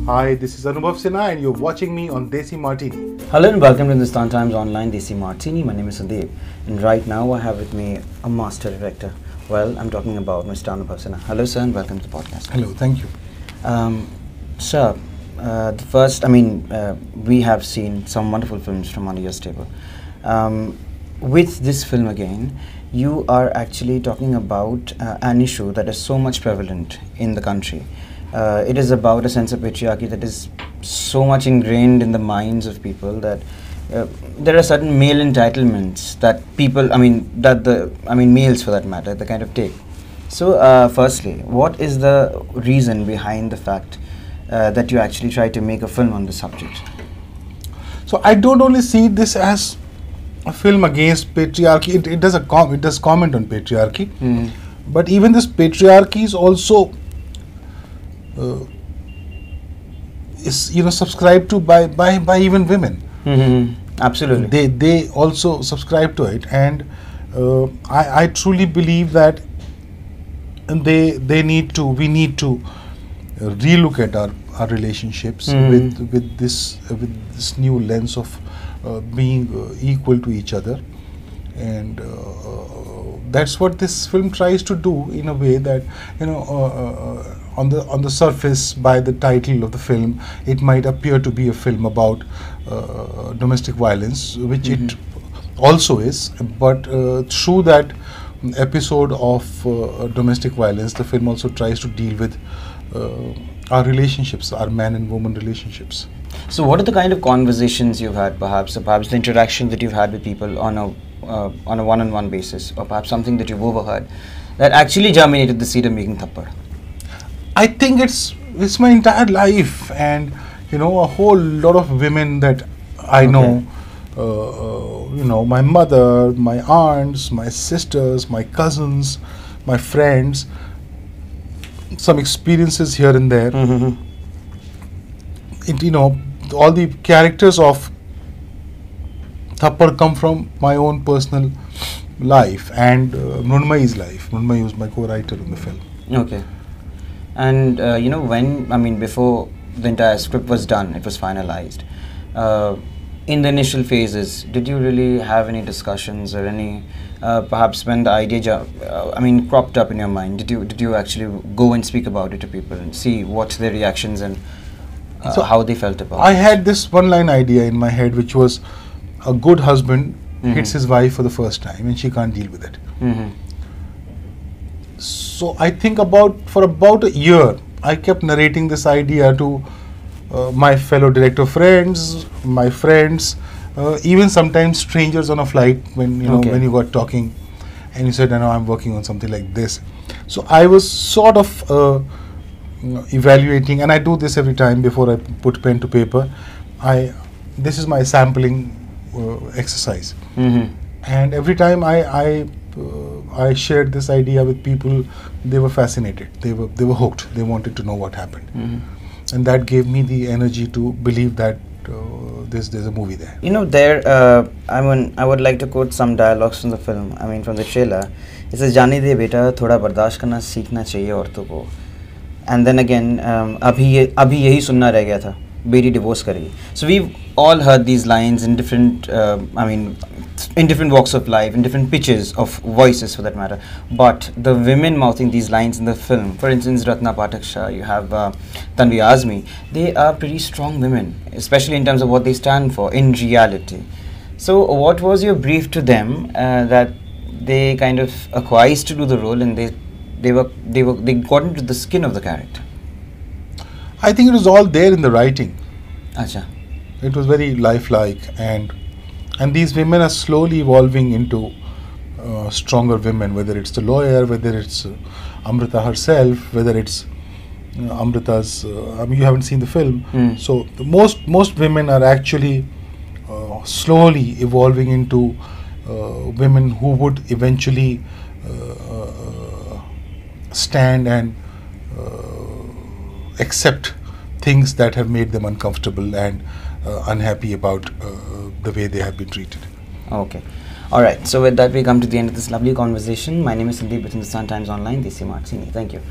Hi, this is Anubhav Sinha and you're watching me on Desi Martini. Hello and welcome to Hindustan Times Online Desi Martini. My name is Sandeep and right now I have with me a master director. Well, I'm talking about Mr. Anubhav Sinha. Hello sir and welcome to the podcast. Hello, thank you. Sir, we have seen some wonderful films from under your stable. With this film again, you are actually talking about an issue that is so much prevalent in the country. It is about a sense of patriarchy that is so much ingrained in the minds of people that there are certain male entitlements that males for that matter, they kind of take. So, firstly, what is the reason behind the fact that you actually try to make a film on the subject? So I don't only see this as a film against patriarchy. It does comment on patriarchy, but even this patriarchy is also subscribed to by even women. Absolutely, they also subscribe to it, and I truly believe that we need to relook at our relationships with this new lens of being equal to each other, and that's what this film tries to do in a way that on the surface, by the title of the film, it might appear to be a film about domestic violence, which it also is, but through that episode of domestic violence, the film also tries to deal with our relationships, our man and woman relationships. So what are the kind of conversations you've had, perhaps the interaction that you've had with people on a one-on-one basis, or perhaps something that you've overheard that actually germinated the seed of making Thappad? I think it's my entire life, and a whole lot of women that I know, my mother, my aunts, my sisters, my cousins, my friends, some experiences here and there. All the characters of Thappad come from my own personal life and Mrunmay's life. Mrunmay was my co-writer in the film. Okay. And before the entire script was done, it was finalized. In the initial phases, did you really have any discussions or any, perhaps when the idea cropped up in your mind, did you actually go and speak about it to people and see what's their reactions and how they felt about it? I had this one-line idea in my head, which was a good husband hits his wife for the first time and she can't deal with it. So I think for about a year, I kept narrating this idea to my fellow director friends, my friends, even sometimes strangers on a flight when you got talking and you said, I'm working on something like this. So I was sort of evaluating, and I do this every time before I put pen to paper. This is my sampling exercise, and every time I shared this idea with people, they were fascinated, they were hooked, they wanted to know what happened, and that gave me the energy to believe that there's a movie there. I would like to quote some dialogues from the film, from the trailer. It says, "Jani de beta, thoda bardasht karna seekhna chahiye aurton ko." And then again, abhi yahi sunna reh gaya tha, beti divorce karegi. So we've all heard these lines in different, in different walks of life, in different pitches of voices for that matter. But the women mouthing these lines in the film, for instance, Ratna Pathak Shah, you have Tanvi Azmi, they are pretty strong women, especially in terms of what they stand for in reality. So what was your brief to them that they kind of acquiesced to do the role and they got into the skin of the character? I think it was all there in the writing. Acha. It was very lifelike, and these women are slowly evolving into stronger women, whether it's the lawyer, whether it's Amrita herself, whether it's Amrita's, you haven't seen the film, so most women are actually slowly evolving into women who would eventually stand and accept things that have made them uncomfortable and unhappy about the way they have been treated. Okay. Alright, so with that we come to the end of this lovely conversation. My name is Sandeep with Hindustan Times Online, Desi Martini. Thank you.